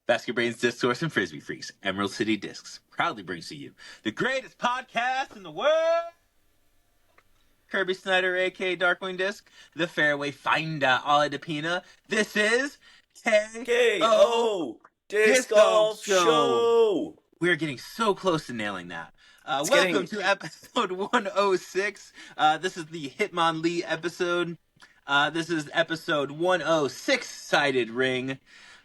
Basket Brains Discourse and Frisbee Freaks, Emerald City Discs proudly brings to you the greatest podcast in the world. Kirby Snyder, aka Darkwing Disc, the Fairway Finder, Ollie DePina. This is KO Disc Disco Golf Show. Show. We're getting so close to nailing that. It's Welcome getting- to episode 106. This is the Hitmonlee episode. This is episode 106, Sided Ring.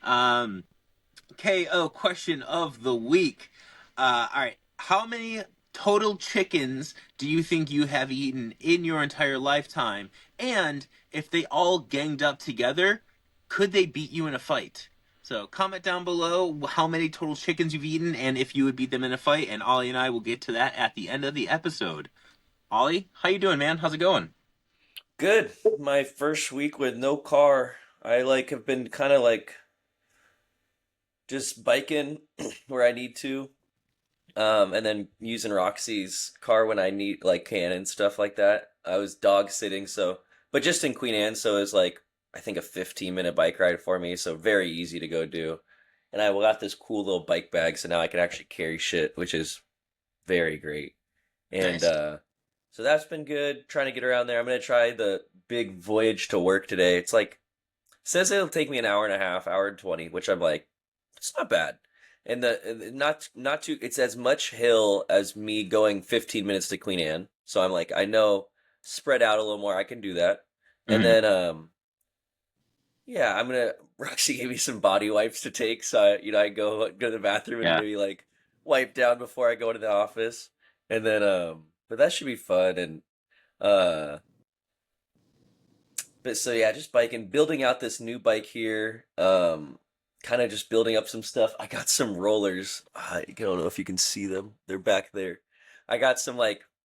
KO question of the week. All right. How many total chickens do you think you have eaten in your entire lifetime? And if they all ganged up together, could they beat you in a fight? So comment down below how many total chickens you've eaten and if you would beat them in a fight. And Ollie and I will get to that at the end of the episode. Ollie, how you doing, man? How's it going? Good. My first week with no car. I have been kind of just biking where I need to. And then using Roxy's car when I need can and stuff like that. I was dog sitting, but just in Queen Anne, so it was I think a 15-minute bike ride for me, so very easy to go do. And I got this cool little bike bag, so now I can actually carry shit, which is very great. And Nice. so that's been good. Trying to get around there. I'm gonna try the big voyage to work today. It's says it'll take me an hour and a half, hour and 20, which I'm it's not bad. And not too. It's as much hill as me going 15 minutes to Queen Anne. So I'm I know, spread out a little more. I can do that. And Mhm. then yeah, Roxy gave me some body wipes to take, so I go to the bathroom and Yeah. maybe wipe down before I go into the office, and then but that should be fun. And uh, but so yeah, just biking, building out this new bike here, kind of just building up some stuff. I got some rollers. I don't know if you can see them. They're back there. I got some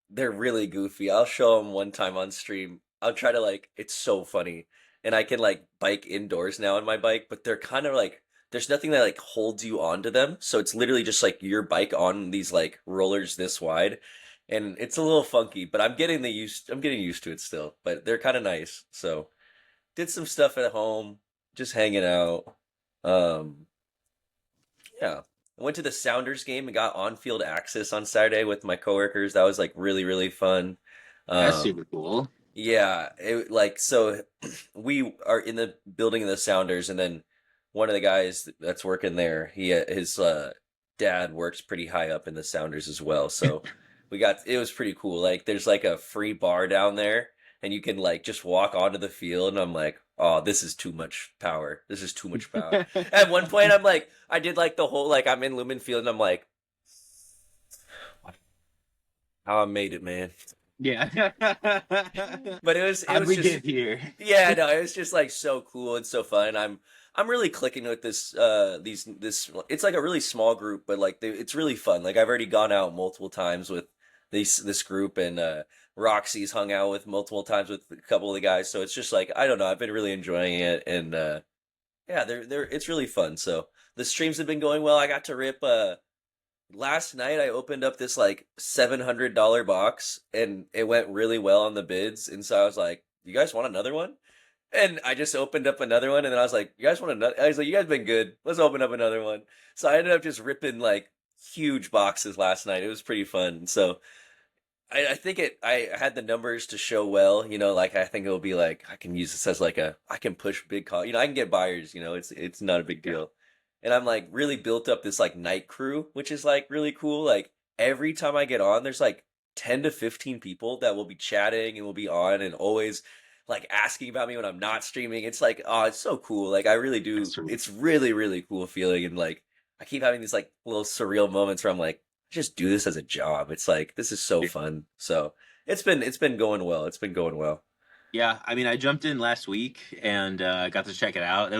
they're really goofy. I'll show them one time on stream. I'll try to it's so funny. And I can bike indoors now on my bike, but they're kind of there's nothing that holds you onto them. So it's literally just your bike on these rollers this wide. And it's a little funky, but I'm getting used to it still. But they're kind of nice. So did some stuff at home, just hanging out. Um yeah. I went to the Sounders game and got on-field access on Saturday with my coworkers. That was really, really fun. That's Um super cool. yeah, so we are in the building of the Sounders, and then one of the guys that's working there, his dad works pretty high up in the Sounders as well. So it was pretty cool. There's a free bar down there, and you can just walk onto the field, and I'm oh, this is too much power. This is too much power. At one point, I did the whole I'm in Lumen Field, and I'm how I made it, man. Yeah. But it How'd was we just get here? yeah, no, it was just so cool and so fun. I'm really clicking with this it's a really small group, but it's really fun. I've already gone out multiple times with this group, and Roxy's hung out with multiple times with a couple of the guys. So it's just I don't know, I've been really enjoying it, and yeah, they're it's really fun. So the streams have been going well. I got to rip last night I opened up this $700 box, and it went really well on the bids, and so I was you guys want another one? And I just opened up another one, and then I was you guys want another? I was you guys been good. Let's open up another one. So I ended up just ripping huge boxes last night. It was pretty fun. So I think I had the numbers to show well, I think it'll be I can use this as I can push big call, I can get buyers, it's not a big deal. And I'm really built up this night crew, which is really cool. Every time I get on, there's 10 to 15 people that will be chatting and will be on and always asking about me when I'm not streaming. It's oh, it's so cool. I really do. That's true. It's really, really cool feeling. And I keep having these little surreal moments where I'm just do this as a job. It's this is so fun. So it's been going well. It's been going well. Yeah, I mean, I jumped in last week and got to check it out. It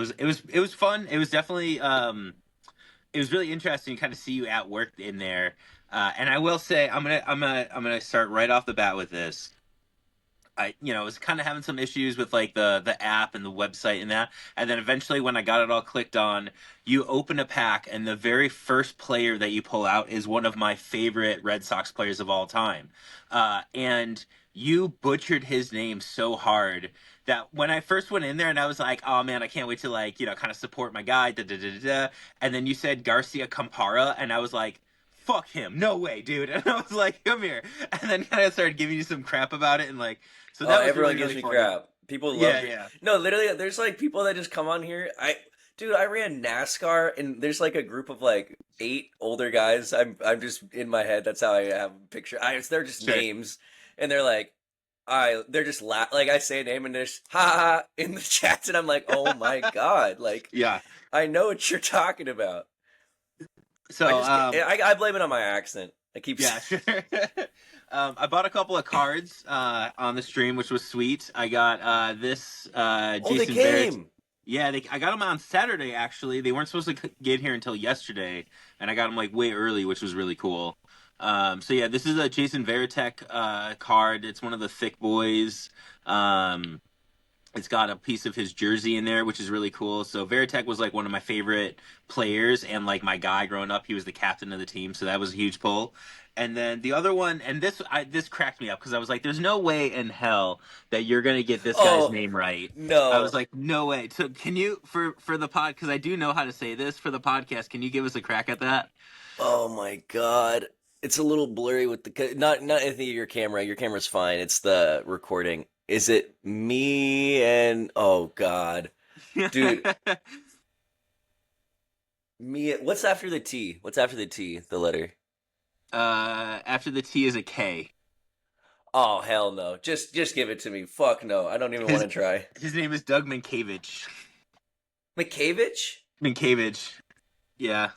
was fun. It was definitely it was really interesting to kind of see you at work in there. And I will say, I'm gonna start right off the bat with this. I was kind of having some issues with the app and the website and that, and then eventually when I got it all clicked on, you open a pack and the very first player that you pull out is one of my favorite Red Sox players of all time, and you butchered his name so hard that when I first went in there and I was like, oh man, I can't wait to like, kind of support my guy, da da da da. Da. And then you said Garcia Campara, and I was like, fuck him, no way, dude. And I was like, come here. And then kind of started giving you some crap about it, and like, so Oh, that was everyone really gives really me funny. crap. People love Yeah, it. yeah. No, literally, there's like people that just come on here. Dude, I ran NASCAR, and there's like a group of like 8 older guys. I'm just in my head. That's how I have a picture. They're just Sure. names, and they're like, they're just like I say a name, and there's ha ha ha in the chats, and I'm like, oh my god, like Yeah. I know what you're talking about. I So, just get, I blame it on my accent. I keep yeah, sure. I bought a couple of cards on the stream, which was sweet. I got this oh, they Jason Barrett. came. Yeah, I got them on Saturday. Actually, they weren't supposed to get here until yesterday, and I got them like way early, which was really cool. So yeah, this is a Jason Veritek card. It's one of the thick boys. Um, it's got a piece of his jersey in there, which is really cool. So Veritek was like one of my favorite players, and like my guy growing up, he was the captain of the team, so that was a huge pull. And then the other one, and this cracked me up because I was like, "There's no way in hell that you're gonna get this guy's Oh name right." I was no. like, "No way." So can you for the pod, because I do know how to say this for the podcast? Can you give us a crack at that? Oh my god. It's a little blurry with not anything of your camera. Your camera's fine. It's the recording. Is it me and oh god. Dude, me what's after the T? What's after the T, the letter? After the T is a K. Oh hell no. Just give it to me. Fuck no. I don't even want His to try. his name is Doug Minkavich. McCavich? Minkavich. Yeah.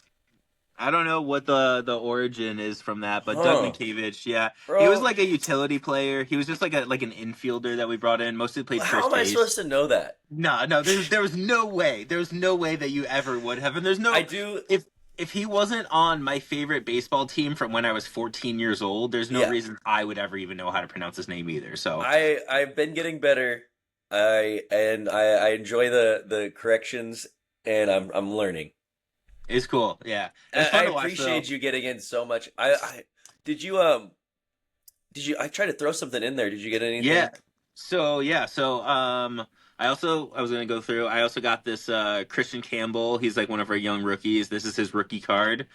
I don't know what the origin is from that, but Doug Huh. Minkavich, yeah, he was Bro, like a utility player. He was just like an infielder that we brought in. Mostly played how first am I base. supposed to know that? No, no, there was no way. There was no way that you ever would have. And there's I no do if he wasn't on my favorite baseball team from when I was 14 years old, there's no yeah. reason I would ever even know how to pronounce his name either. So I've been getting better. I enjoy the corrections and I'm learning. it's cool. Yeah, it was I fun to watch though. appreciate you getting in so much. I did you I tried to throw something in there. Did you get Yeah. anything? So I was gonna go through. I also got this Christian Campbell. He's like one of our young rookies. This is his rookie card.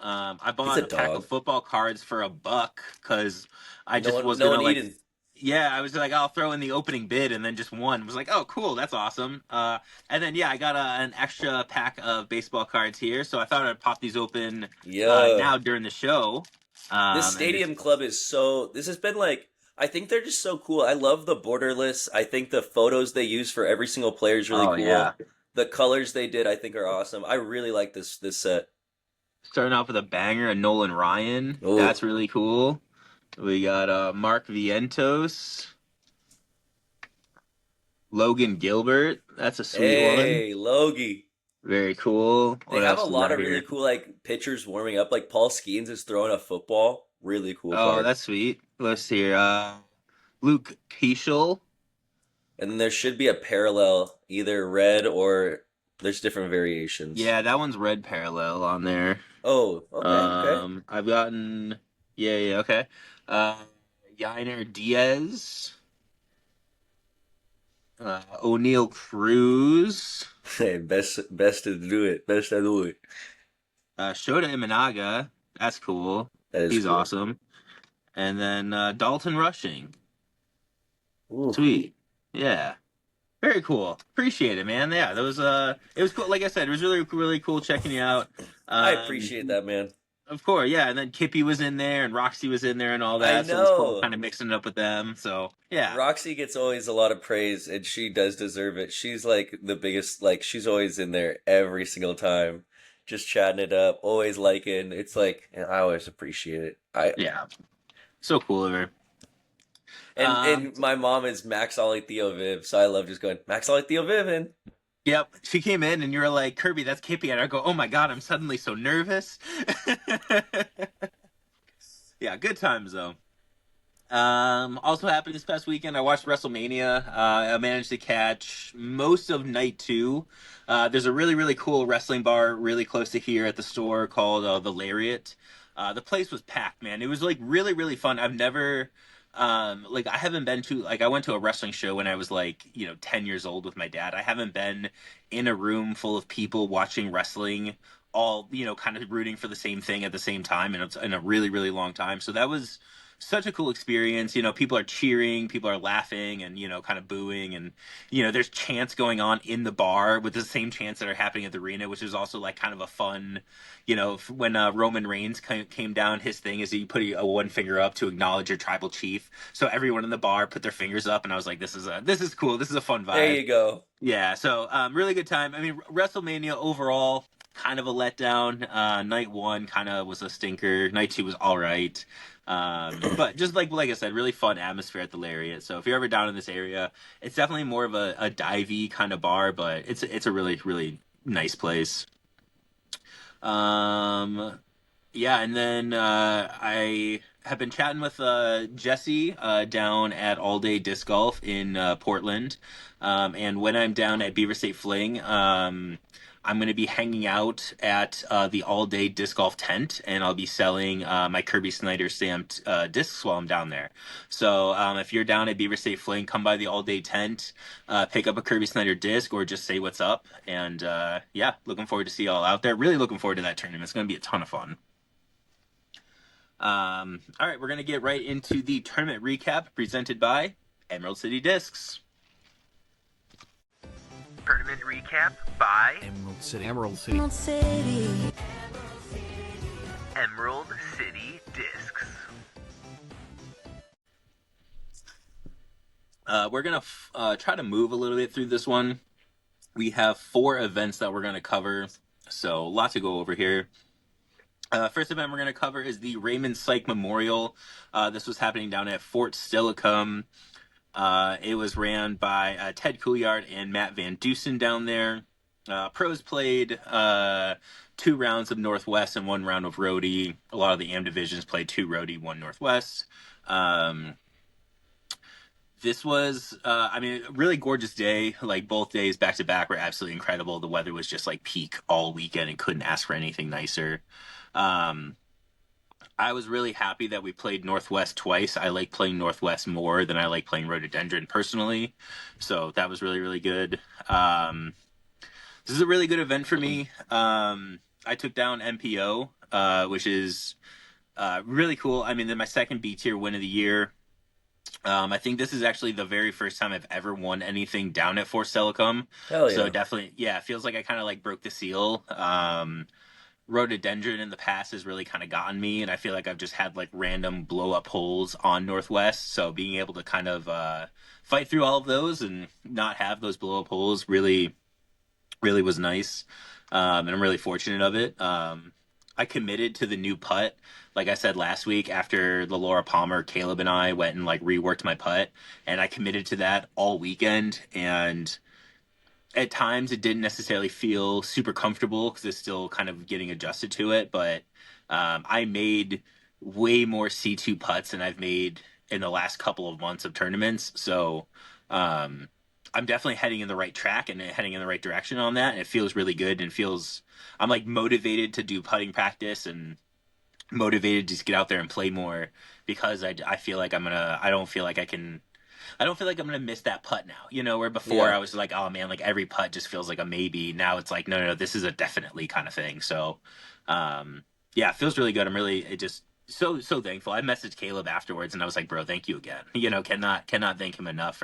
I He's a bought a pack of dog. football cards for $1 because I No just one was no gonna one like, eating. yeah, I was like, I'll throw in the opening bid, and then just one was like, oh, cool, that's awesome. And then yeah, I got an extra pack of baseball cards here, so I thought I'd pop these open Yeah. now during the show. This And it's stadium club is so this has been like I think they're just so cool. I love the borderless. I think the photos they use for every single player is really oh yeah, cool. The colors they did I think are awesome. I really like this set. starting off with a banger, a Nolan Ryan. Oh, That's really cool. We got Mark Vientos, Logan Gilbert. That's a sweet one. hey, Logie. Very cool. They What have a else we lot got of really here? cool like pitchers warming up. Like Paul Skeens is throwing a football. Really cool Oh, card. that's sweet. Let's see here. Luke Keishel. And then there should be a parallel, either red or there's different variations. Yeah, that one's red parallel on there. Oh, okay, okay. I've gotten. Yeah, yeah, okay. Uh, Yiner Diaz. O'Neill Cruz. Hey, best to do it. Best to do it. Shota Imanaga. That's cool. That is He's cool. awesome. And then Dalton Rushing. Ooh, Sweet. Yeah. Very cool. Appreciate it, man. Yeah, that was it was cool. Like I said, it was really really cool checking you out. I appreciate that, man. Of course, yeah. And then Kippy was in there and Roxy was in there and all I that. So it was cool know. kind of mixing it up with them. So yeah. Roxy gets always a lot of praise, and she does deserve it. She's like the biggest, like, she's always in there every single time, just chatting it up, always liking. It's like, and I always appreciate it. Yeah. So cool of her. And my mom is Max Ollie Theo Viv, so I love just going, Max Ollie Theo Vivin. Yep. She came in and you were like, Kirby, that's Kippy. And I go, oh my God, I'm suddenly so nervous. Yeah, good times though. Also happened this past weekend. I watched WrestleMania. I managed to catch most of night two. There's a really, really cool wrestling bar really close to here at the store called the Lariat. The place was packed, man. It was like really, really fun. I've never Like I haven't been to like I went to a wrestling show when I was like 10 years old with my dad. I haven't been in a room full of people watching wrestling, all kind of rooting for the same thing at the same time, and it's in a really really long time. So that was such a cool experience. People are cheering, people are laughing, and kind of booing, and there's chants going on in the bar with the same chants that are happening at the arena, which is also like kind of a fun. When Roman Reigns came down, his thing is he put a one finger up to acknowledge your tribal chief. So everyone in the bar put their fingers up, and I was like, this is cool. This is a fun There vibe. you go. Yeah. So really good time. I mean, WrestleMania overall kind of a letdown. Night one kind of was a stinker. Night two was all right. But just like I said, really fun atmosphere at the Lariat. So if you're ever down in this area, it's definitely more of a divey kind of bar, but it's a really really nice place. Um, yeah, and then I have been chatting with Jesse down at All Day Disc Golf in Portland. And when I'm down at Beaver State Fling, I'm going to be hanging out at the All Day Disc Golf tent, and I'll be selling my Kirby Snyder stamped discs while I'm down there. So if you're down at Beaver State Fling, come by the All Day tent, pick up a Kirby Snyder disc, or just say what's up. And yeah, looking forward to see you all out there. Really looking forward to that tournament. It's going to be a ton of fun. All right, we're going to get right into the tournament recap presented by Emerald City Discs. Tournament recap by Emerald City. Emerald City. Emerald City. Emerald City Discs. We're going to try to move a little bit through this one. We have 4 events that we're going to cover, so a lot to go over here. First event we're going to cover is the Raymond Seick Memorial. This was happening down at Fort Steilacoom. It was ran by Ted Couillard and Matt Van Dusen down there. Pros played 2 rounds of Northwest and 1 round of Roadie. A lot of the AM divisions played 2 Roadie, 1 Northwest. This was, I mean, a really gorgeous day. Like both days back to back were absolutely incredible. The weather was just like peak all weekend and couldn't ask for anything nicer. Um, I was really happy that we played Northwest twice. I like playing Northwest more than I like playing Rhododendron personally. So that was really, really good. This is a really good event for me. I took down MPO, which is really cool. I mean, then my second B tier win of the year. I think this is actually the very first time I've ever won anything down at Fort Steilacoom. Hell So yeah. definitely, yeah, it feels like I kind of like broke the seal. Rhododendron in the past has really kind of gotten me, and I feel like I've just had like random blow up holes on Northwest. So being able to kind of fight through all of those and not have those blow up holes really, really was nice. And I'm really fortunate of it. I committed to the new putt, like I said last week after the Laura Palmer, Caleb and I went and like reworked my putt, and I committed to that all weekend. And at times it didn't necessarily feel super comfortable because it's still kind of getting adjusted to it. But I made way more C2 putts than I've made in the last couple of months of tournaments. So um, I'm definitely heading in the right track and heading in the right direction on that. And it feels really good and feels I'm like motivated to do putting practice and motivated to just get out there and play more because I feel like I don't feel like I'm gonna miss that putt now. Where before Yeah. I was like, oh man, like every putt just feels like a maybe. Now it's like, no, no, no, this is a definitely kind of thing. So, yeah, it feels really good. I'm really it just so thankful. I messaged Caleb afterwards and I was like, bro, thank you again. Cannot thank him enough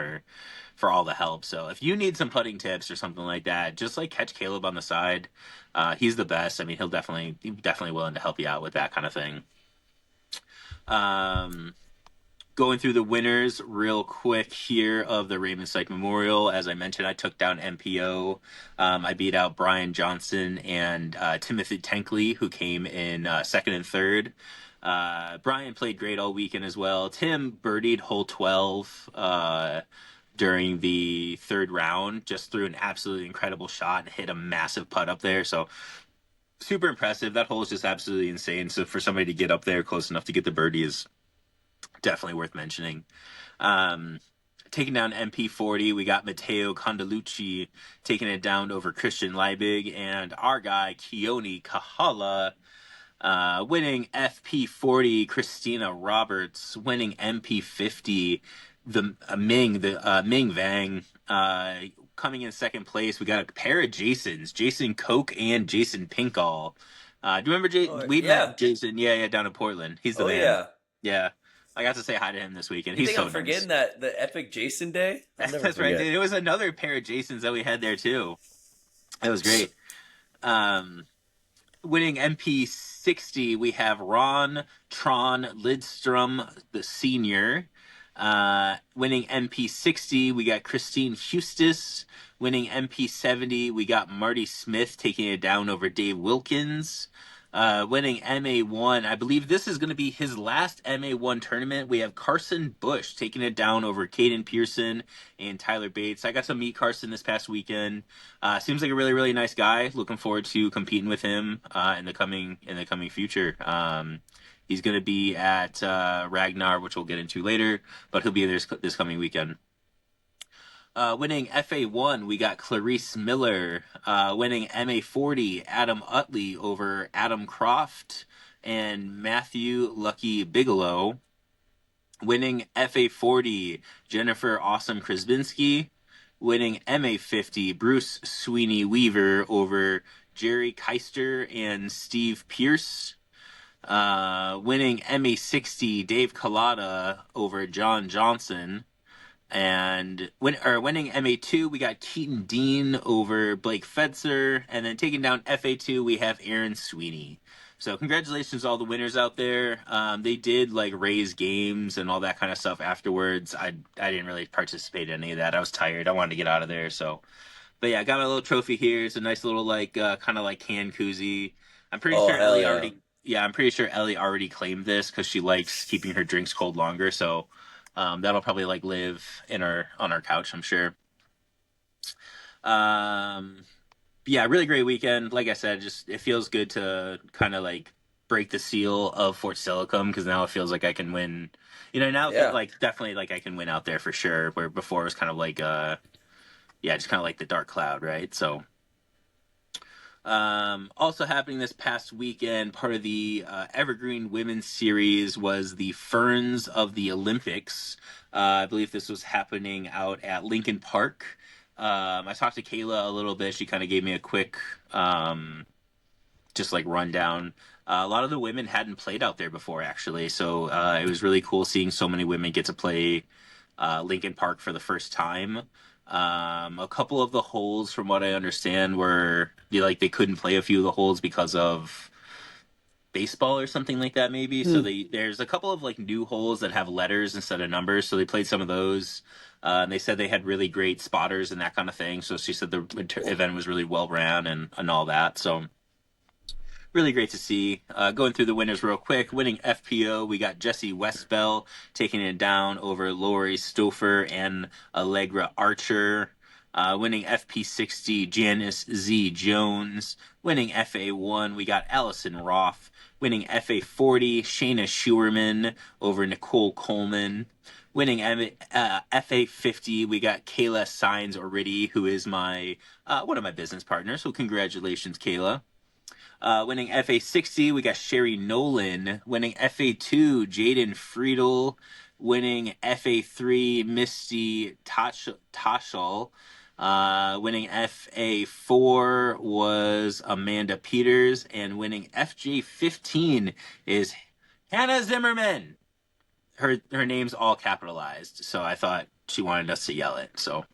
for all the help. So if you need some putting tips or something like that, just like catch Caleb on the side. He's the best. I mean, he's definitely willing to help you out with that kind of thing. Um, Going through the winners real quick here of the Raymond Seick Memorial. As I mentioned, I took down MPO. I beat out Brian Johnson and Timothy Tankley, who came in second and third. Brian played great all weekend as well. Tim birdied hole 12 during the third round, just threw an absolutely incredible shot and hit a massive putt up there. So super impressive. That hole is just absolutely insane. So for somebody to get up there close enough to get the birdie is definitely worth mentioning. Um, Taking down MP40, we got Matteo Condalucci taking it down over Christian Liebig, and our guy Keone Kahala Winning FP40, Christina Roberts. Winning MP50, the Ming Vang. Coming in second place, we got a pair of Jasons, Jason Koch and Jason Pinkall. Do you remember Oh we yeah. met Jason? Yeah, yeah, down in Portland. He's the Oh man. yeah. Yeah, I got to say hi to him this weekend. You He's think I'm so nice. forgetting that the epic Jason day? I'll never That's right, forget. dude. It was another pair of Jasons that we had there too. It was great. Um, Winning MP60, we have Ron Tron Lidstrom, the senior. Winning MP60, we got Christine Hustis. Winning MP70, we got Marty Smith taking it down over Dave Wilkins. Winning MA1, I believe this is going to be his last MA1 tournament. We have Carson Bush taking it down over Caden Pearson and Tyler Bates. I got to meet Carson this past weekend. Seems like a really really nice guy. Looking forward to competing with him in the coming future. He's going to be at Ragnar, which we'll get into later, but he'll be there this coming weekend. Winning FA1, we got Clarice Miller. Winning MA40, Adam Utley over Adam Croft and Matthew Lucky Bigelow. Winning FA40, Jennifer Awesome Krasbinski. Winning MA50, Bruce Sweeney Weaver over Jerry Keister and Steve Pierce. Winning MA60, Dave Collada over John Johnson. And winning MA2, we got Keaton Dean over Blake Fetzer. And then taking down FA2, we have Aaron Sweeney. So congratulations to all the winners out there. They did like raise games and all that kind of stuff afterwards. I didn't really participate in any of that. I was tired. I wanted to get out of there. So, but yeah, I got my little trophy here. It's a nice little like kind of like hand koozie. I'm pretty Oh sure hell Ellie yeah. already. Yeah, I'm pretty sure Ellie already claimed this because she likes keeping her drinks cold longer. So that'll probably like live in our on our couch, I'm sure. Um, yeah, really great weekend. Like I said, just it feels good to kind of like break the seal of Fort Steilacoom because now it feels like I can win. You know, now it feels Yeah. like definitely like I can win out there for sure. Where before it was kind of like yeah, just kind of like the dark cloud, right? So also happening this past weekend, part of the Evergreen Women's Series was the Ferns of the Olympics. I believe this was happening out at Lincoln Park. I talked to Kayla a little bit. She kind of gave me a quick, just like rundown. A lot of the women hadn't played out there before, actually, so it was really cool seeing so many women get to play Lincoln Park for the first time. A couple of the holes, from what I understand, were like they couldn't play a few of the holes because of baseball or something like that, maybe. So Hmm. there's a couple of like new holes that have letters instead of numbers, so they played some of those. And they said they had really great spotters and that kind of thing. So she said the event was really well ran and all that. So really great to see. Going through the winners real quick. Winning FPO, we got Jesse Westbell taking it down over Lori Stouffer and Allegra Archer. Winning FP60, Janice Z. Jones. Winning FA1, we got Allison Roth. Winning FA40, Shayna Schuerman over Nicole Coleman. Winning FA50, we got Kayla Signs Oridi, who is my one of my business partners. So congratulations, Kayla. Winning FA60, we got Sherry Nolan. Winning FA2, Jaden Friedel. Winning FA3, Misty Tashal. Winning FA4 was Amanda Peters. And winning FJ15 is Hannah Zimmerman. Her name's all capitalized, so I thought she wanted us to yell it. So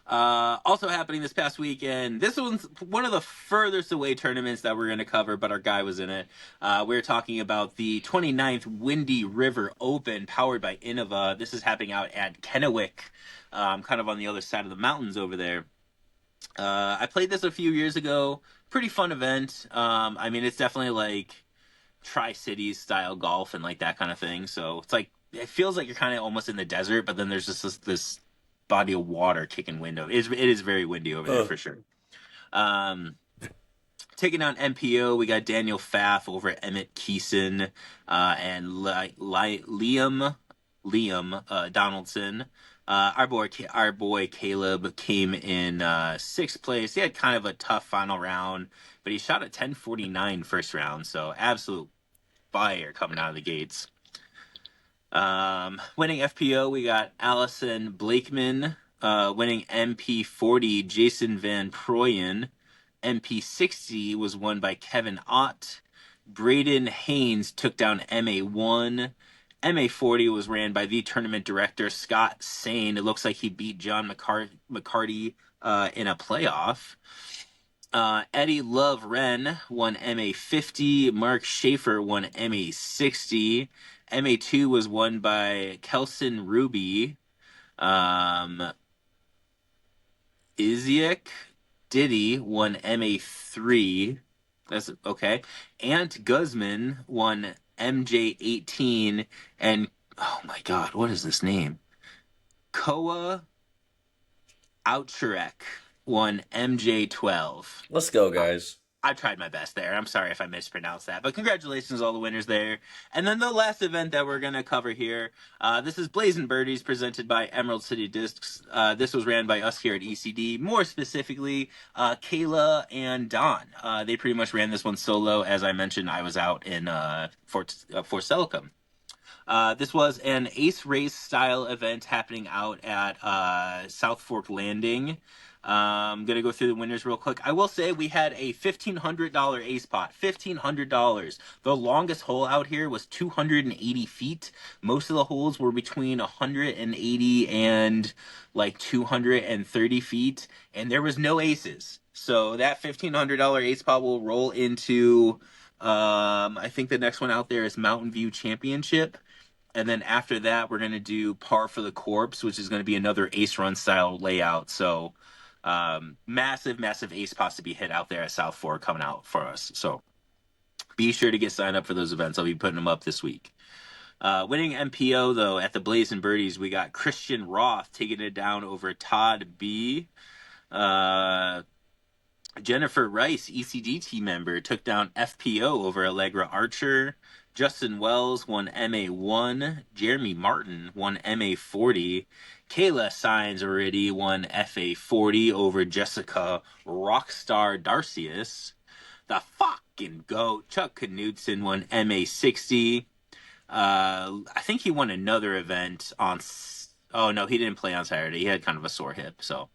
also happening this past weekend. This one's one of the furthest away tournaments that we're going to cover, but our guy was in it. We're talking about the 29th Windy River Open, powered by Innova. This is happening out at Kennewick, kind of on the other side of the mountains over there. I played this a few years ago. Pretty fun event. I mean, it's definitely like Tri-Cities style golf and like that kind of thing. So it's like it feels like you're kind of almost in the desert, but then there's just this body of water kicking wind over. It is very windy over there Ugh. for sure. Um, Taking on MPO, we got Daniel Pfaff over Emmett Keeson and Liam Donaldson. Our boy Caleb came in sixth place. He had kind of a tough final round, but he shot a 10:49 first round, so absolute fire coming out of the gates. Winning FPO, we got Allison Blakeman. Winning MP40, Jason Van Proyen. MP60 was won by Kevin Ott. Braden Haynes took down MA1. MA40 was ran by the tournament director, Scott Sane. It looks like he beat John McCarty in a playoff. Eddie Love Wren won MA50. Mark Schaefer won MA60. MA2 was won by Kelson Ruby. Um, Iziak Diddy won MA3. That's okay. Ant Guzman won MJ18. And oh my God, what is this name? Koa Outcherek won MJ12. Let's go, guys. I tried my best there. I'm sorry if I mispronounced that, but congratulations to all the winners there. And then the last event that we're going to cover here, this is Blazing Birdies presented by Emerald City Discs. This was ran by us here at ECD, more specifically Kayla and Don. They pretty much ran this one solo. As I mentioned, I was out in Fort Steilacoom. This was an ace race style event happening out at South Fork Landing. I'm gonna go through the winners real quick. I will say we had a $1,500 ace pot. $1,500. The longest hole out here was 280 feet. Most of the holes were between 180 and like 230 feet, and there was no aces. So that $1,500 ace pot will roll into. I think the next one out there is Mountain View Championship. And then after that, we're going to do Par for the Corpse, which is going to be another ace run style layout. So massive, massive ace pots to be hit out there at South Fork coming out for us. So be sure to get signed up for those events. I'll be putting them up this week. Winning MPO, though, at the Blazing Birdies, we got Christian Roth taking it down over Todd B. Jennifer Rice, ECD team member, took down FPO over Allegra Archer. Justin Wells won MA1. Jeremy Martin won MA40. Kayla Signs already won FA40 over Jessica Rockstar Darcius. The fucking GOAT, Chuck Knudsen, won MA60. I think he won another event on. Oh, no, he didn't play on Saturday. He had kind of a sore hip, so.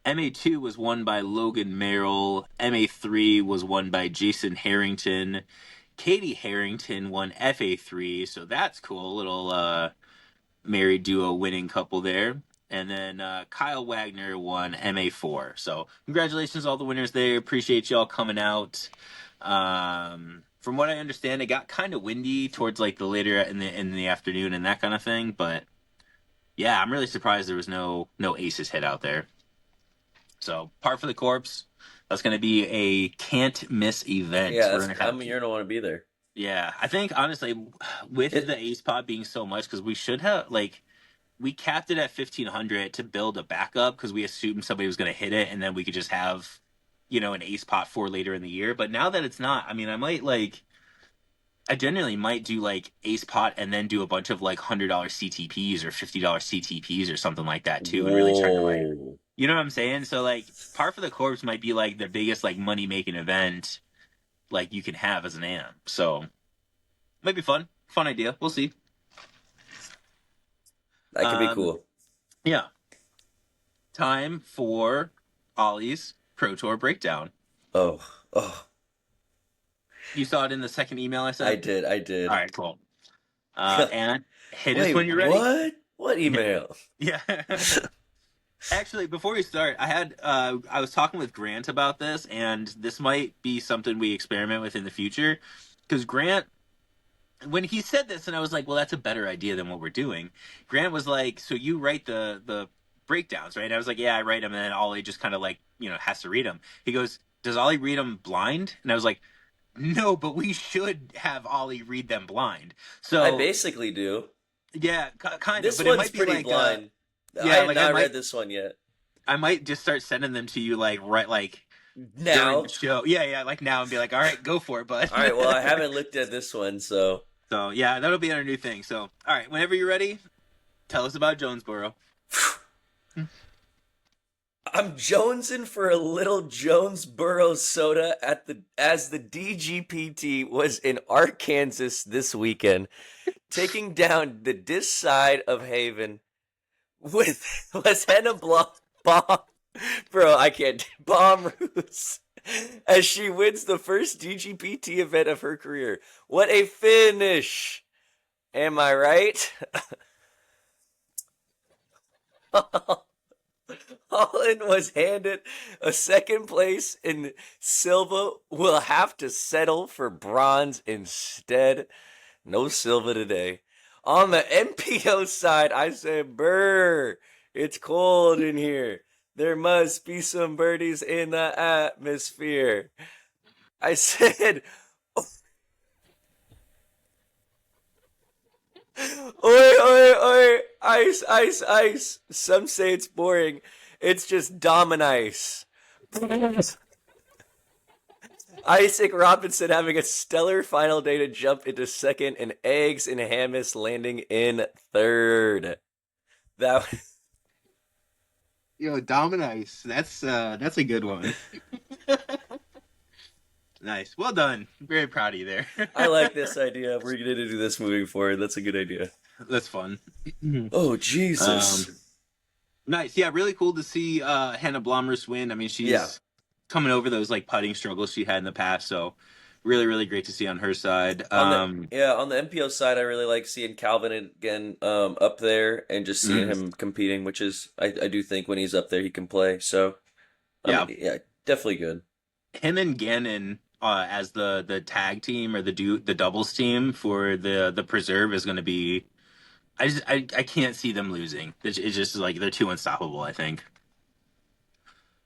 MA2 was won by Logan Merrill. MA3 was won by Jason Harrington. Katie Harrington won FA3, so that's cool. Little married duo winning couple there. And then Kyle Wagner won MA4. So congratulations to all the winners there. Appreciate y'all coming out. From what I understand, it got kind of windy towards like the later in the afternoon and that kind of thing. But yeah, I'm really surprised there was no aces hit out there. So, Par for the Corpse, that's going to be a can't miss event. Yeah, you're going to want to be there. Yeah, I think, honestly, with the ace pot being so much, because we should have, like, we capped it at 1,500 to build a backup because we assumed somebody was going to hit it, and then we could just have, an ace pot for later in the year. But now that it's not, I mean, I generally might do, like, ace pot and then do a bunch of, like, $100 CTPs or $50 CTPs or something like that, too, and really try to, like... You know what I'm saying? So, like, Par for the Corpse might be, like, the biggest, like, money-making event, like, you can have as an AM. So, might be fun. Fun idea. We'll see. That could be cool. Yeah. Time for Ollie's Pro Tour Breakdown. Oh. You saw it in the second email I sent? I did. All right, cool. And hit us when you're ready. What? What email? Yeah. Actually, before we start, I was talking with Grant about this, and this might be something we experiment with in the future. Because Grant, when he said this, and I was like, well, that's a better idea than what we're doing. Grant was like, so you write the breakdowns, right? And I was like, yeah, I write them, and then Ollie just kind of like, has to read them. He goes, does Ollie read them blind? And I was like, no, but we should have Ollie read them blind. So I basically do. Yeah, kind of. This but one's it might be pretty like, blind. Yeah, I have not read this one yet. I might just start sending them to you like now during the show. Yeah, like now, and be like, all right, go for it, bud. All right, well, I haven't looked at this one, so yeah, that'll be our new thing. So, all right, whenever you're ready, Tell us about Jonesboro. I'm jonesing for a little Jonesboro soda at the as the DGPT was in Arkansas this weekend, taking down the dis side of Haven with Henna Bomb. Bro, I can't. Bomb Roos as she wins the first DGPT event of her career. What a finish! Am I right? Holland was handed a second place, and Silva will have to settle for bronze instead. No Silva today. On the NPO side, I said, "Brr, it's cold in here. There must be some birdies in the atmosphere." I said, "Oi, oi, oi, ice, ice, ice." Some say it's boring. It's just Dominice. Isaac Robinson having a stellar final day to jump into second, and Eggs and Hammis landing in third. That Yo, Dominice. That's a good one. Nice. Well done. Very proud of you there. I like this idea. We're gonna do this moving forward. That's a good idea. That's fun. Oh Um, Jesus! nice. Yeah, really cool to see Hannah Blomers win. I mean, Yeah. she's coming over those like putting struggles she had in the past, so really, really great to see on her side. On the MPO side, I really like seeing Calvin again up there and just seeing Mhm. him competing, which is I do think when he's up there he can play. So Yeah, yeah, definitely good. him and Gannon as the tag team or the doubles team for the preserve is going to be. I can't see them losing. It's just like they're too unstoppable. I think.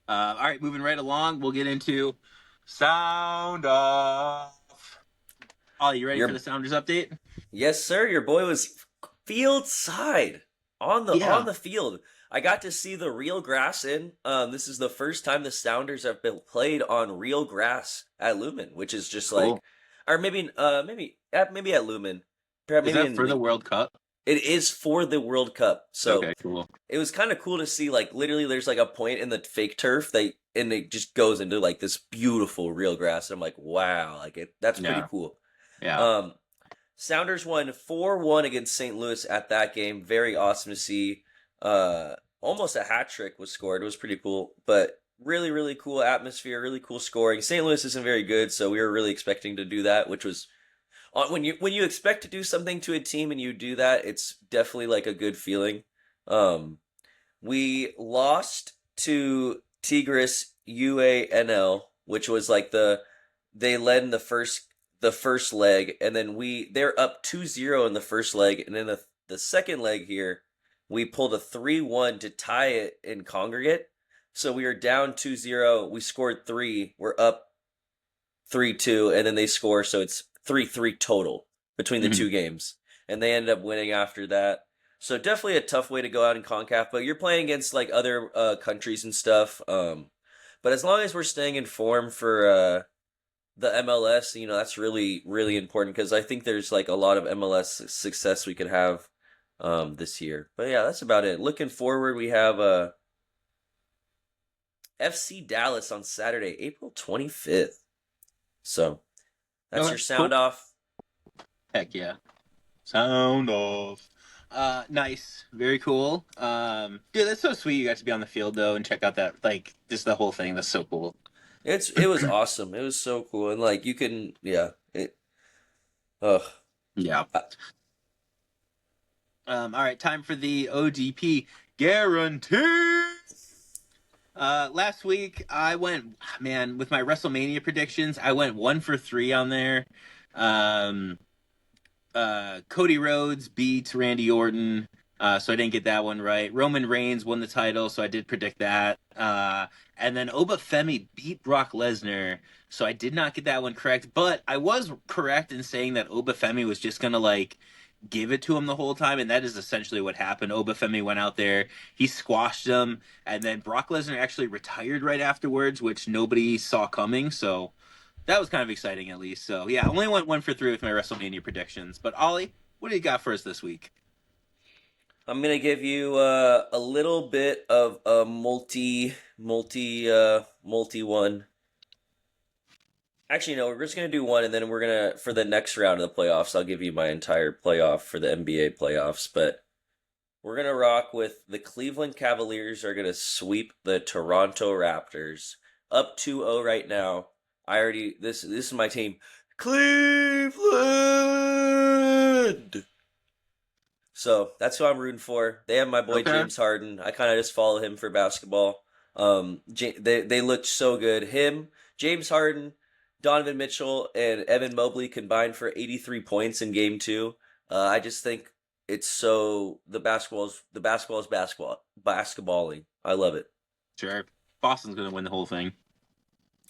All right, moving right along, we'll get into sound off. Ollie, you ready for Your the Sounders update? Yes, sir. Your boy was field side on Yeah. the field. I got to see the real grass in. This is the first time the Sounders have been played on real grass at Lumen, which is just like, Cool. or maybe at Lumen, perhaps Is maybe that in for the the. World Cup? It is for the World Cup, so Okay, cool. it was kind of cool to see. Like literally, there's like a point in the fake turf and it just goes into like this beautiful real grass. And I'm like, wow, like that's pretty Yeah, cool. yeah. Um, Sounders won 4-1 against St. Louis at that game. Very awesome to see. Almost a hat trick was scored. It was pretty cool, but really, really cool atmosphere, really cool scoring. St. Louis isn't very good, so we were really expecting to do that, which was when you expect to do something to a team and you do that, it's definitely like a good feeling. Um, we lost to Tigres UANL, which was like they led in the first leg, and then they're up 2-0 in the first leg, and then the second leg here, we pulled a 3-1 to tie it in Congregate. So we were down 2-0, we scored 3, we're up 3-2, and then they score, so it's 3-3 total between the Mhm. two games. And they ended up winning after that. So definitely a tough way to go out in CONCACAF, but you're playing against like other countries and stuff. But as long as we're staying in form for the MLS, that's really, really important because I think there's like a lot of MLS success we could have this year. But yeah, that's about it. Looking forward, we have FC Dallas on Saturday, April 25th. So that's Okay, your cool. sound off. Heck yeah. Sound off. Nice. Very cool. Dude, that's so sweet you got to be on the field though and check out that like just the whole thing. That's so cool. It was awesome. It was so cool, and like you can, yeah. Ugh. Yeah. All right, time for the ODP guarantee. Last week I went, man, with my WrestleMania predictions, I went 1 for 3 on there. Um, Cody Rhodes beat Randy Orton, so I didn't get that one right. Roman Reigns won the title, so I did predict that. And then Obafemi beat Brock Lesnar, so I did not get that one correct. But I was correct in saying that Obafemi was just gonna like give it to him the whole time, and that is essentially what happened. Obafemi went out there, he squashed him, and then Brock Lesnar actually retired right afterwards, which nobody saw coming. So that was kind of exciting, at least. So yeah, I only went 1 for 3 with my WrestleMania predictions. But Ollie, what do you got for us this week? I'm gonna give you a little bit of a multi one. Actually, no, we're just gonna do one, and then we're gonna for the next round of the playoffs. I'll give you my entire playoff for the NBA playoffs, but we're gonna rock with the Cleveland Cavaliers are gonna sweep the Toronto Raptors up 2-0 right now. I already this is my team, Cleveland. So that's who I'm rooting for. They have my boy Okay. James Harden. I kind of just follow him for basketball. They looked so good. Him, James Harden, Donovan Mitchell, and Evan Mobley combined for 83 points in Game Two. I just think it's so the basketball is basketballing. I love it. Sure. Boston's gonna win the whole thing.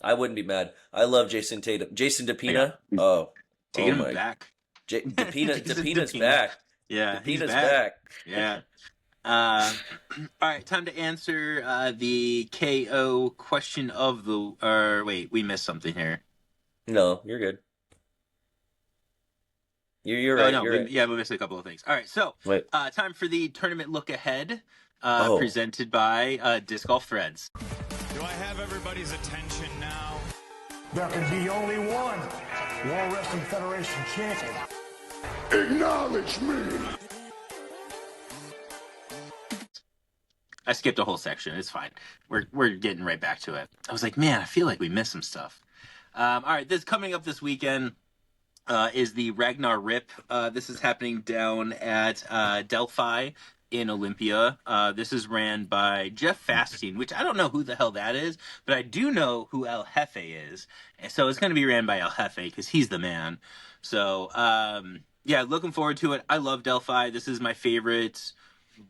I wouldn't be mad. I love Jason Tatum. Jason Yeah. DePina. Oh Taking him my. back. Jason DePina's DePina. back. Yeah, he's DePina's back. back. Yeah. Uh, all right, time to answer the KO question of the. Or wait, we missed something here. No, you're good. You're Oh right. no, You're right. yeah, we missed a couple of things. All right, so Wait. time for the tournament look ahead, Oh, presented by Disc Golf Threads. Do I have everybody's attention now? There can be only one World Wrestling Federation champion. Acknowledge me. I skipped a whole section. It's fine. We're getting right back to it. I was like, man, I feel like we missed some stuff. All right, this coming up this weekend is the Ragnar Rip. This is happening down at Delphi in Olympia. This is ran by Jeff Fastine, which I don't know who the hell that is, but I do know who El Jefe is. And so it's going to be ran by El Jefe because he's the man. So, yeah, looking forward to it. I love Delphi. This is my favorite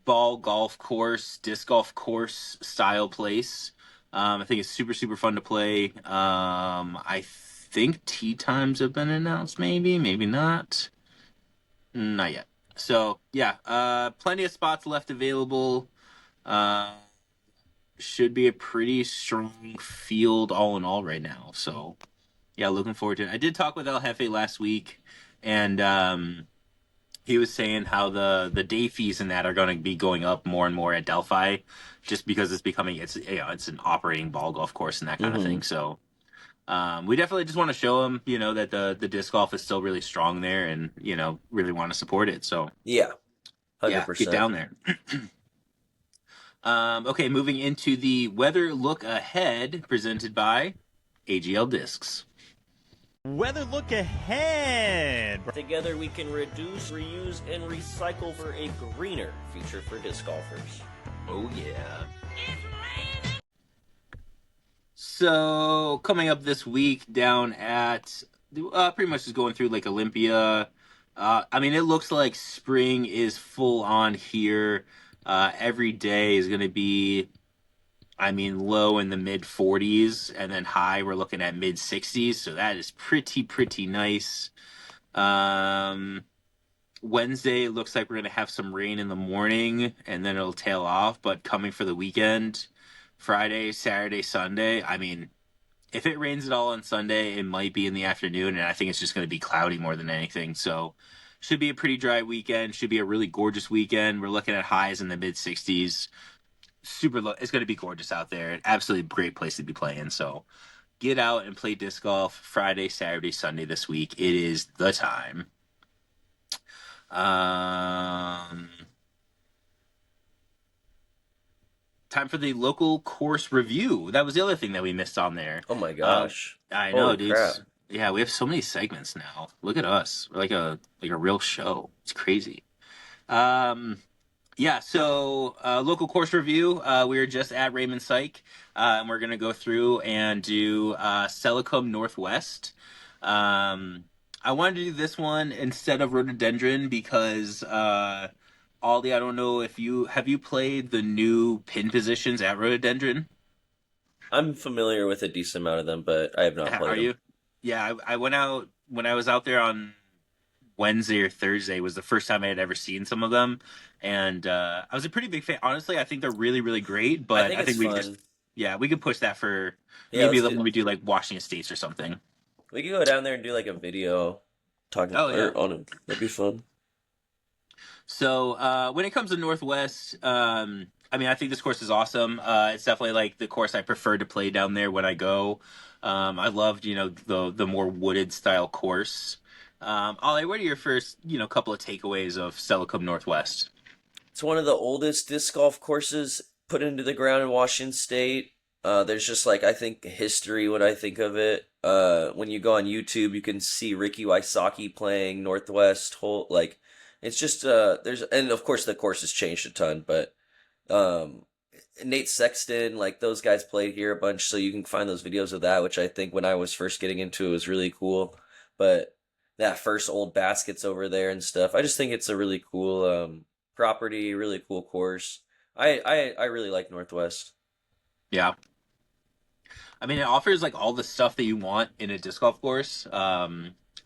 ball golf course, disc golf course style place. I think it's super, super fun to play. I think tee times have been announced, maybe not. Not yet. So yeah, plenty of spots left available. Uh, should be a pretty strong field all in all right now. So yeah, looking forward to it. I did talk with El Jefe last week, and he was saying how the day fees and that are going to be going up more and more at Delphi, just because it's an operating ball golf course and that kind of mm-hmm. thing. So we definitely just want to show them, that the disc golf is still really strong there, and really want to support it. So Yeah, yeah, get 100%. down there. Okay, moving into the weather look ahead, presented by AGL Discs. Weather look ahead. Together we can reduce, reuse, and recycle for a greener future for disc golfers. Oh yeah. So coming up this week down at pretty much just going through like Olympia. I mean, it looks like spring is full on here. Every day is going to be, I mean, low in the mid 40s, and then high we're looking at mid 60s. So that is pretty nice. Wednesday it looks like we're going to have some rain in the morning, and then it'll tail off. But coming for the weekend, Friday, Saturday, Sunday. I mean, if it rains at all on Sunday, it might be in the afternoon, and I think it's just going to be cloudy more than anything. So, should be a pretty dry weekend. Should be a really gorgeous weekend. We're looking at highs in the mid 60s. Super low. It's going to be gorgeous out there. An absolutely great place to be playing. So, get out and play disc golf Friday, Saturday, Sunday this week. It is the time. Time for the local course review. That was the other thing that we missed on there. Oh my gosh. I Holy know, dude. crap. Yeah, we have so many segments now. Look at us. We're like a real show. It's crazy. Yeah, so local course review. We were just at Raymond Seick, and we're gonna go through and do Steilacoom Northwest. I wanted to do this one instead of Rhododendron because Ollie, I don't know if you played the new pin positions at Rhododendron. I'm familiar with a decent amount of them, but I have not played Are them. you? Yeah, I went out when I was out there on Wednesday or Thursday was the first time I had ever seen some of them, and I was a pretty big fan. Honestly, I think they're really, really great. I But think I it's think we could just fun. we could push that for Yeah, maybe let's when do. we do like Washington States or something. We could go down there and do like a video talking Oh yeah. or on it. That'd be fun. So when it comes to Northwest, I mean, I think this course is awesome. It's definitely like the course I prefer to play down there when I go. I loved, the more wooded style course. Ollie, what are your first, couple of takeaways of Steilacoom Northwest? It's one of the oldest disc golf courses put into the ground in Washington State. There's just like I think history when I think of it. When you go on YouTube, you can see Ricky Wysocki playing Northwest hole. Like it's just there's and of course the course has changed a ton, but um, Nate Sexton, like those guys played here a bunch, so you can find those videos of that, which I think when I was first getting into it was really cool. But that first old baskets over there and stuff, I just think it's a really cool property, really cool course. I really like Northwest. Yeah. I mean, it offers like all the stuff that you want in a disc golf course.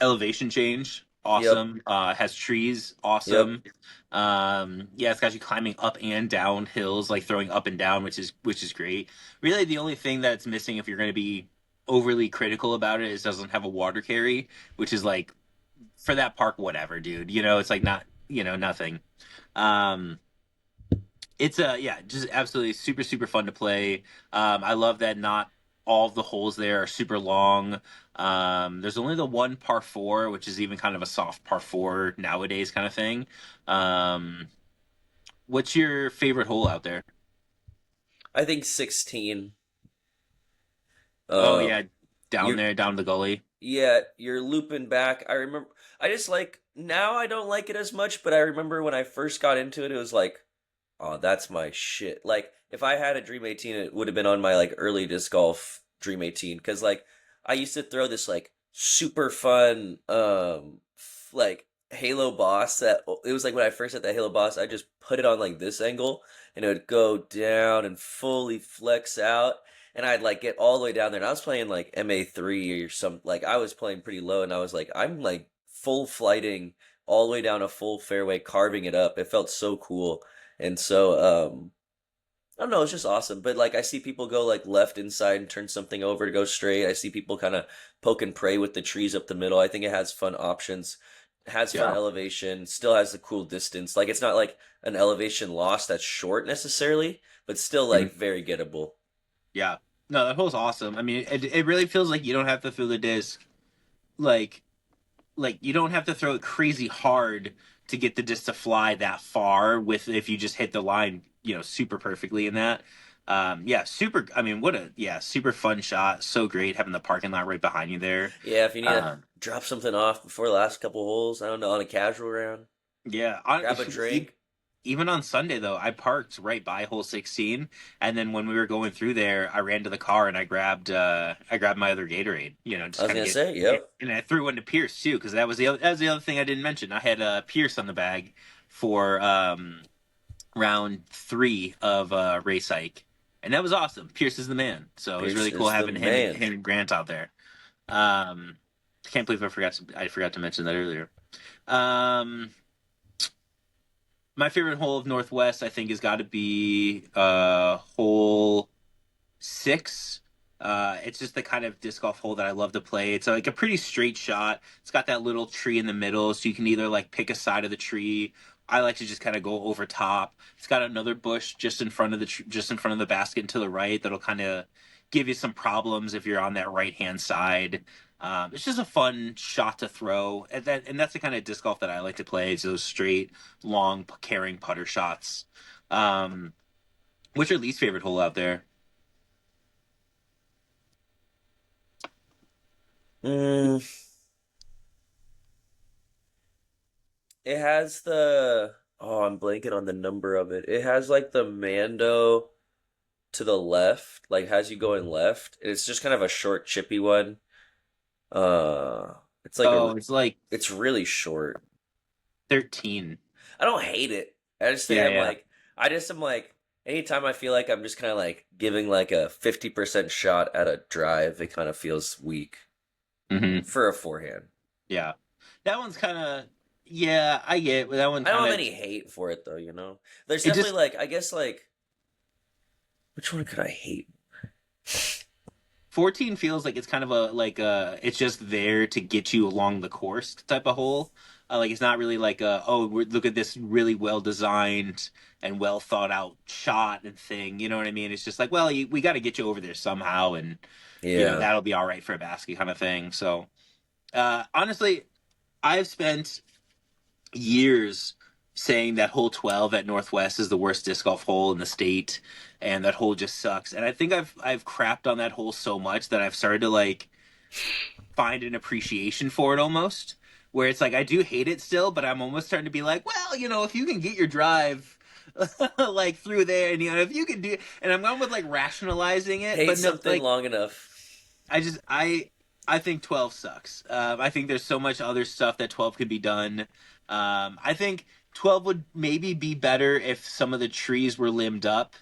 Elevation change, Yep, awesome. Has trees, yep. awesome. Yeah, it's got you climbing up and down hills, like throwing up and down, which is great. Really, the only thing that it's missing if you're going to be overly critical about it is it doesn't have a water carry, which is like for that park, whatever, dude. It's like not, nothing. Um, it's yeah, just absolutely super super fun to play. I love that not all of the holes there are super long. There's only the one par four, which is even kind of a soft par four nowadays kind of thing. Um, what's your favorite hole out there? I think 16. Oh Uh, yeah, down you there, down the gully. Yeah, you're looping back. I remember. I just like now. I don't like it as much, but I remember when I first got into it, it was like, oh, that's my shit. Like if I had a Dream 18, it would have been on my like early disc golf Dream 18 because like I used to throw this like super fun like Halo boss that it was like when I first had that Halo boss, I just put it on like this angle and it would go down and fully flex out and I'd like get all the way down there and I was playing like MA3 or some like I was playing pretty low and I was like I'm like full flighting all the way down a full fairway carving it up. It felt so cool. And so, I don't know, it's just awesome. But like, I see people go like left inside and turn something over to go straight. I see people kind of poke and pray with the trees up the middle. I think it has fun options, has fun Yeah. elevation, still has the cool distance. Like, it's not like an elevation loss that's short necessarily, but still Mhm. like very gettable. Yeah. No, that hole's awesome. I mean, it really feels like you don't have to throw the disc like you don't have to throw it crazy hard to get the disc to fly that far with if you just hit the line, super perfectly in that. Yeah, super. I mean, what a yeah, super fun shot. So great having the parking lot right behind you there. Yeah, if you need to Um, drop something off before the last couple holes, I don't know, on a casual round, yeah, grab a drink. even on Sunday though, I parked right by hole 16, and then when we were going through there, I ran to the car and I grabbed my other Gatorade, I just was kind of gonna say, yep. and I threw one to Pierce too because that was the other thing I didn't mention. I had Pierce on the bag for round three of race hike, and that was awesome. Pierce is the man, so it was Pierce really cool is the having him and man. him and Grant out there. Um, I can't believe I forgot to mention that earlier. Um, my favorite hole of Northwest, I think, has got to be hole six. It's just the kind of disc golf hole that I love to play. It's like a pretty straight shot. It's got that little tree in the middle, so you can either like pick a side of the tree. I like to just kind of go over top. It's got another bush just in front of just in front of the basket and to the right that'll kind of give you some problems if you're on that right hand side. It's just a fun shot to throw, and that's the kind of disc golf that I like to play. Is those straight, long, carrying putter shots. Um, what's your least favorite hole out there? Mm, it has the oh, I'm blanking on the number of it. It has like the Mando to the left, like has you going left. It's just kind of a short, chippy one. Uh, it's like a, Oh, it's like it's really short. 13. I don't hate it. I just think Yeah, I'm yeah. like, I just am like, anytime I feel like I'm just kind of like giving like a 50% shot at a drive, it kind of feels weak Hmm. for a forehand. Yeah. That one's kind of, yeah, I get it. That one I don't kind have of, any hate for it though, you know? There's it definitely just, like, I guess like, which one could I hate? 14 feels like it's kind of it's just there to get you along the course type of hole. Like it's not really like look at this really well designed and well thought out shot and thing. You know what I mean? It's just like, well, we got to get you over there somehow, and Yeah. that'll be all right for a basket kind of thing. So honestly, I've spent years saying that hole 12 at Northwest is the worst disc golf hole in the state, and that hole just sucks. And I think I've crapped on that hole so much that I've started to like find an appreciation for it almost. Where it's like I do hate it still, but I'm almost starting to be like, well, if you can get your drive like through there, and if you can do, and I'm going with like rationalizing it, Hate but no, something like long enough. I think 12 sucks. I think there's so much other stuff that 12 could be done. I think 12 would maybe be better if some of the trees were limbed up,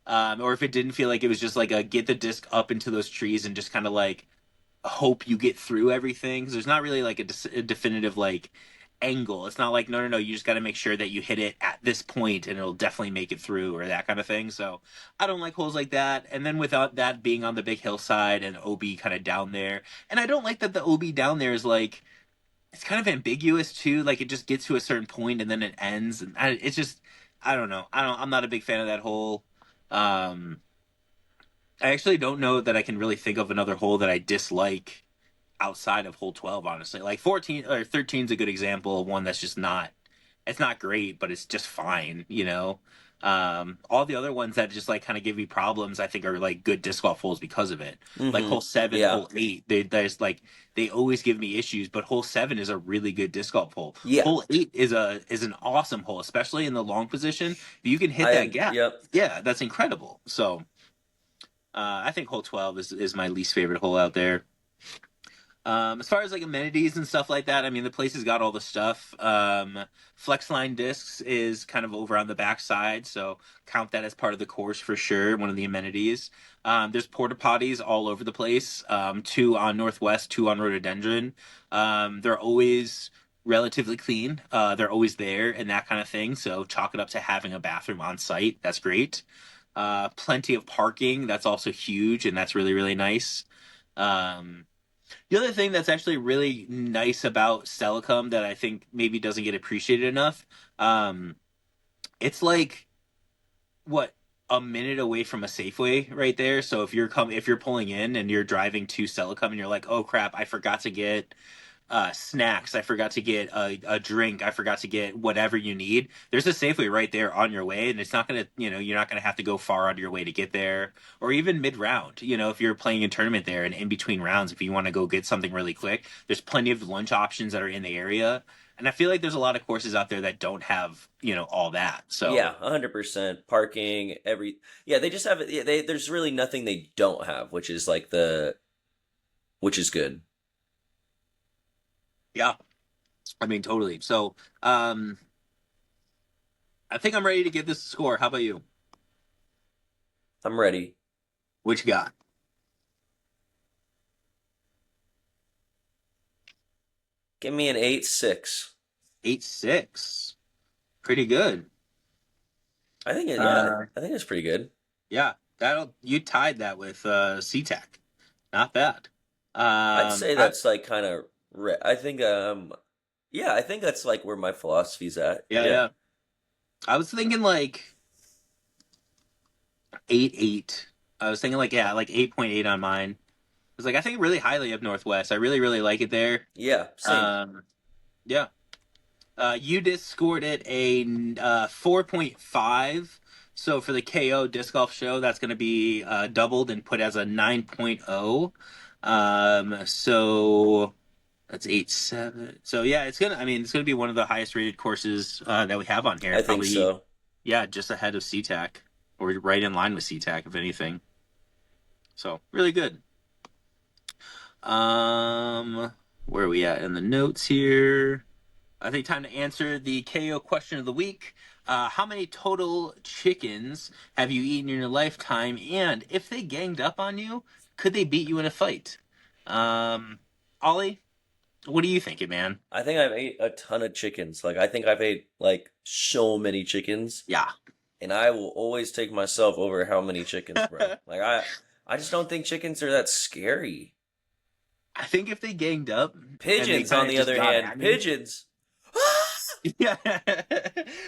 or if it didn't feel like it was just like a get the disc up into those trees and just kind of like hope you get through everything. Because there's not really like a definitive like angle. It's not like no, you just got to make sure that you hit it at this point and it'll definitely make it through or that kind of thing. So I don't like holes like that. And then without that being on the big hillside and OB kind of down there, and I don't like that the OB down there is like it's kind of ambiguous too. Like it just gets to a certain point and then it ends, and it's just I don't know. I'm not a big fan of that hole. Um, I actually don't know that I can really think of another hole that I dislike outside of hole 12, honestly. Like 14 or 13 is a good example of one that's just not it's not great, but it's just fine. All the other ones that just like kind of give me problems, I think are like good disc golf holes because of it. Like Hmm. hole 7, Yeah. hole 8, there's like they always give me issues, but hole 7 is a really good disc golf hole. Yeah. Hole 8 is an awesome hole, especially in the long position. If you can hit that gap, Yep. yeah, that's incredible. So I think hole 12 is my least favorite hole out there. As far as like amenities and stuff like that, I mean, the place has got all the stuff. Flexline discs is kind of over on the backside, so count that as part of the course for sure. One of the amenities. There's porta potties all over the place. Two on Northwest, two on Rhododendron. They're always relatively clean. They're always there and that kind of thing. So chalk it up to having a bathroom on site. That's great. Plenty of parking. That's also huge, and that's really, really nice. Um, the other thing that's actually really nice about Stelicum that I think maybe doesn't get appreciated enough, um, it's like what a minute away from a Safeway right there. So if you're pulling in and you're driving to Stelicum and you're like, oh crap, I forgot to get snacks. I forgot to get a drink. I forgot to get whatever you need. There's a Safeway right there on your way, and it's not gonna, you're not gonna have to go far out of your way to get there, or even mid round. If you're playing a tournament there and in between rounds, if you want to go get something really quick, there's plenty of lunch options that are in the area. And I feel like there's a lot of courses out there that don't have, all that. So Yeah, 100%. Parking, yeah, they just have it. Yeah, there's really nothing they don't have, which is which is good. yeah, I mean totally. So I think I'm ready to give this a score. How about you? I'm ready. What you got? Give me an 8.6. 8.6. Pretty good. Yeah, I think it's pretty good. Yeah, you tied that with SeaTac. Not bad. I'd say that's like kind of, I think, yeah, I think that's like where my philosophy's at. Yeah. I was thinking like 8.8. I was thinking like 8.8 on mine. I was like, I think really highly of Northwest. I really, really like it there. Yeah, same. Yeah. You just scored it a 4.5. So for the KO disc golf show, that's going to be doubled and put as a 9.0. So that's 8.7. So yeah, it's gonna be one of the highest rated courses that we have on here. I think so. Yeah, just ahead of SeaTac, or right in line with SeaTac, if anything. So really good. Where are we at in the notes here? I think time to answer the KO question of the week. How many total chickens have you eaten in your lifetime? And if they ganged up on you, could they beat you in a fight? Ollie, what are you thinking, man? I think I've ate a ton of chickens. Like, I think I've ate like so many chickens. Yeah. And I will always take myself over how many chickens, bro. Like, I just don't think chickens are that scary. I think if they ganged up and they Pigeons, kind on of the just other got hand, at me. pigeons. Yeah.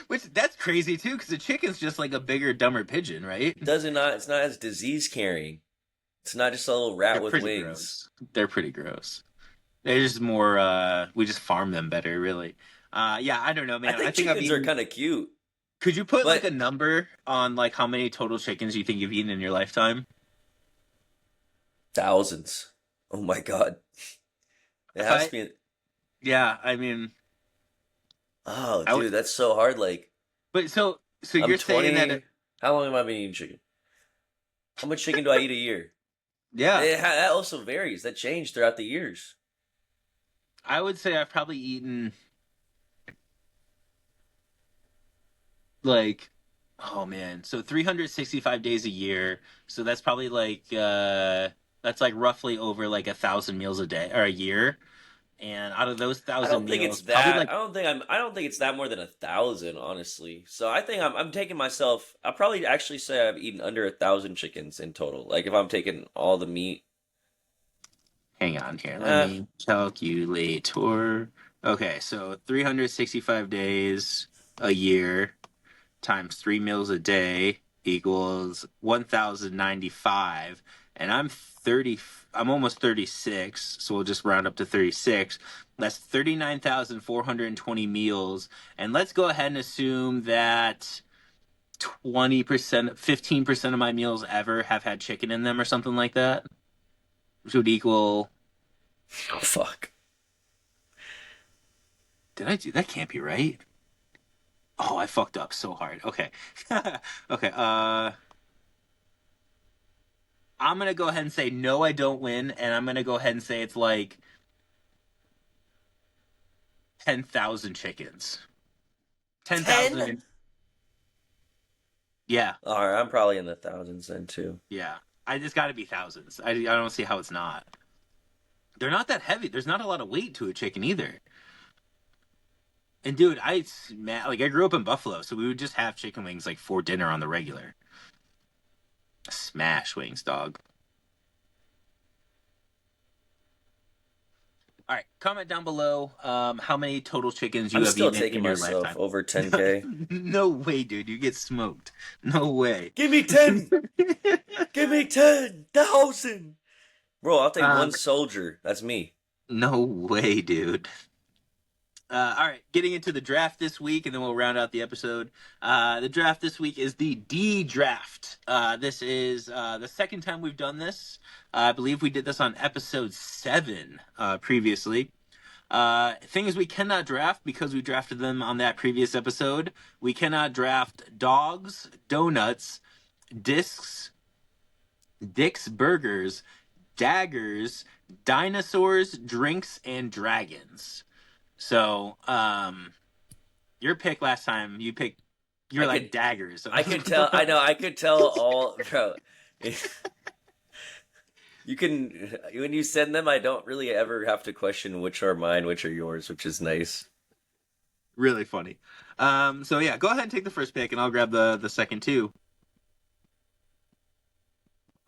Which that's crazy too, because a chicken's just like a bigger, dumber pigeon, right? It's not as disease carrying. It's not just a little rat They're with pretty wings. gross. They're pretty gross. They're just more we just farm them better, really. Yeah, I don't know, I man. I think think I've chickens are eaten. kind of cute, Could you put like but a number on like how many total chickens you think you've eaten in your lifetime? thousands. Oh my god. It If has to I be. Yeah, I mean Oh, I would dude, that's so hard. Like, but so I'm you're saying that 20. How long have I been eating chicken? How much chicken do I eat a year? yeah, That also varies. That changed throughout the years. I would say I've probably eaten like oh man, so 365 days a year. So that's probably like that's like roughly over like 1,000 meals a day or a year. And out of those I 1,000 don't think it's meals, probably that. like I don't think it's that more than 1,000, honestly. So I think I'm taking myself. I'll probably actually say I've eaten under 1,000 chickens in total. Like if I'm taking all the meat. hang on here, let Eh, me calculator. Okay, so 365 days a year times 3 meals a day equals 1,095. And I'm 30, I'm almost 36, so we'll just round up to 36. That's 39,420 meals. And let's go ahead and assume that 20%, 15% of my meals ever have had chicken in them or something like that, which would equal. oh fuck. Did I do that? Can't be right. Oh, I fucked up so hard. Okay. Okay. I'm gonna go ahead and say no, I don't win, and I'm gonna go ahead and say it's like 10,000 chickens. 10? 10,000. Yeah, All right, I'm probably in the thousands then too. yeah. I just got to be thousands. I don't see how it's not. They're not that heavy. There's not a lot of weight to a chicken either. And dude, like I grew up in Buffalo, so we would just have chicken wings like for dinner on the regular. Smash wings, dog. All right, comment down below how many total chickens you I'm have still eaten taking in your myself lifetime. over 10K. No way, dude. You get smoked. No way. Give me 10. Give me 10,000. Bro, I'll take one Um, soldier. That's me. no way, dude. All right, getting into the draft this week, and then we'll round out the episode. The draft this week is the D draft. This is the second time we've done this. I believe we did this on episode 7 previously. Thing is, we cannot draft because we drafted them on that previous episode. We cannot draft dogs, donuts, discs, dicks, burgers, daggers, dinosaurs, drinks, and dragons. So, your pick last time, you're I like could daggers. I could tell. I know. I could tell all, bro. You can when you send them. I don't really ever have to question which are mine, which are yours, which is nice. Really funny. So yeah, go ahead and take the first pick, and I'll grab the second two.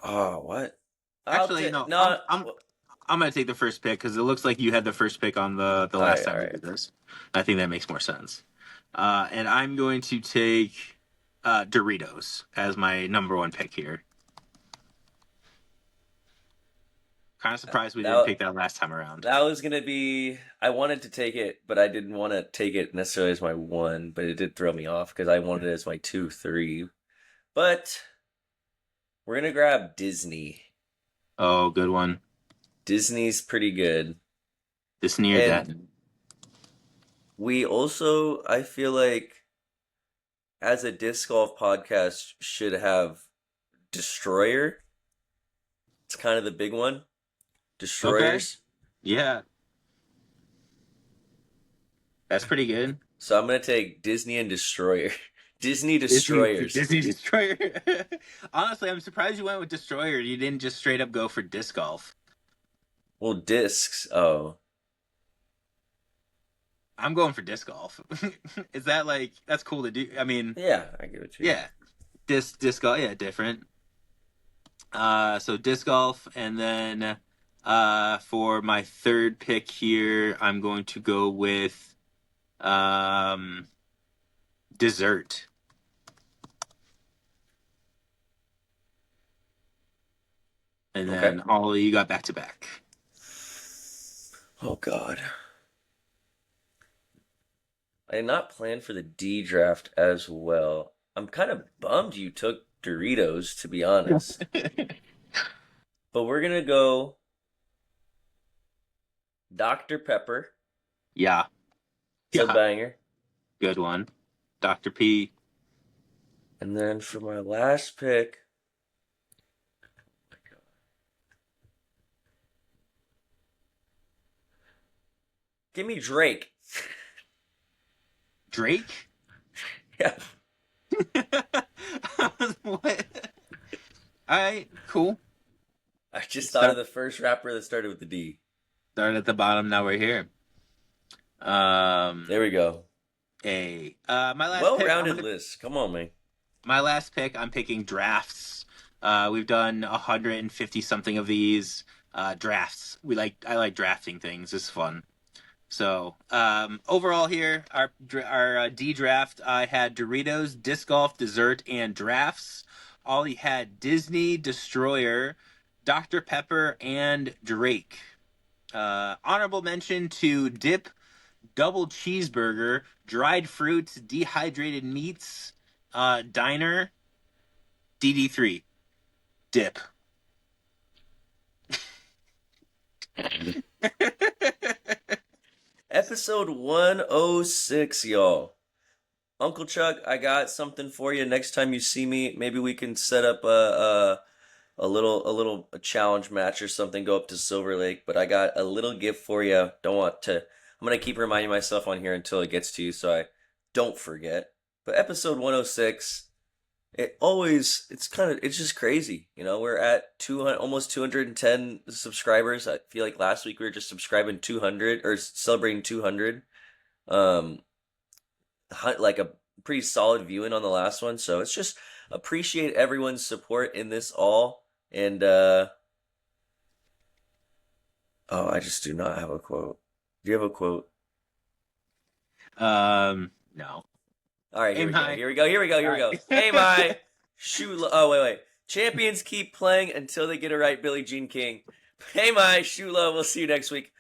Oh, what? I'll Actually, take no, no. I'm gonna take the first pick because it looks like you had the first pick on the All last right, all time we right. did this. I think that makes more sense. And I'm going to take Doritos as my number one pick here. Kind of surprised we didn't That pick that last time around. that was gonna be. I wanted to take it, but I didn't want to take it necessarily as my one. But it did throw me off because I wanted it as my 2, 3. But we're gonna grab Disney. Oh, good one. Disney's pretty good. This near that. And we also, I feel like, as a disc golf podcast, should have Destroyer. It's kind of the big one. Destroyers. Yeah, that's pretty good. So I'm gonna take Disney and Destroyer. Disney Destroyers. Disney Destroyer. Honestly, I'm surprised you went with Destroyer. You didn't just straight up go for disc golf. Well, discs. Oh, I'm going for disc golf. Is that like that's cool to do? I mean, yeah, I get what you. yeah, disc golf. Yeah, different. So disc golf, and then for my third pick here, I'm going to go with um, dessert. And Okay. then Ollie, you got back to back. Oh God. I did not plan for the D draft as well. I'm kind of bummed you took Doritos, to be honest. But we're gonna go Dr. Pepper. Yeah, It's a yeah, banger. good one. Dr. P. And then for my last pick, give me Drake. Drake? Yeah. What? All right, cool. I just thought of the first rapper that started with the D. Started at the bottom, now we're here. There we go. My last pick. Well-rounded list. Come on, man. My last pick. I'm picking drafts. We've done 150 something of these drafts. I like drafting things. It's fun. So overall here, our D draft, I had Doritos, disc golf, dessert, and drafts. Ollie had Disney, Destroyer, Dr. Pepper, and Drake. Honorable mention to dip, double cheeseburger, dried fruits, dehydrated meats, diner, DD3, dip. Episode 106, y'all. Uncle Chuck, I got something for you. Next time you see me, maybe we can set up a challenge match or something. Go up to Silver Lake, but I got a little gift for you. Don't want to. I'm gonna keep reminding myself on here until it gets to you, so I don't forget. But episode 106, it's just crazy. We're at 200, almost 210 subscribers. I feel like last week we were just subscribing 200 or celebrating 200. Like a pretty solid viewing on the last one. So it's just appreciate everyone's support in this all. And I just do not have a quote. Do you have a quote? No. All right, here we go. High. Here we go. Here we go. Here we go. Hey, my shoe. Oh, wait. Champions keep playing until they get it right, Billie Jean King. Hey, my shoe. We'll see you next week.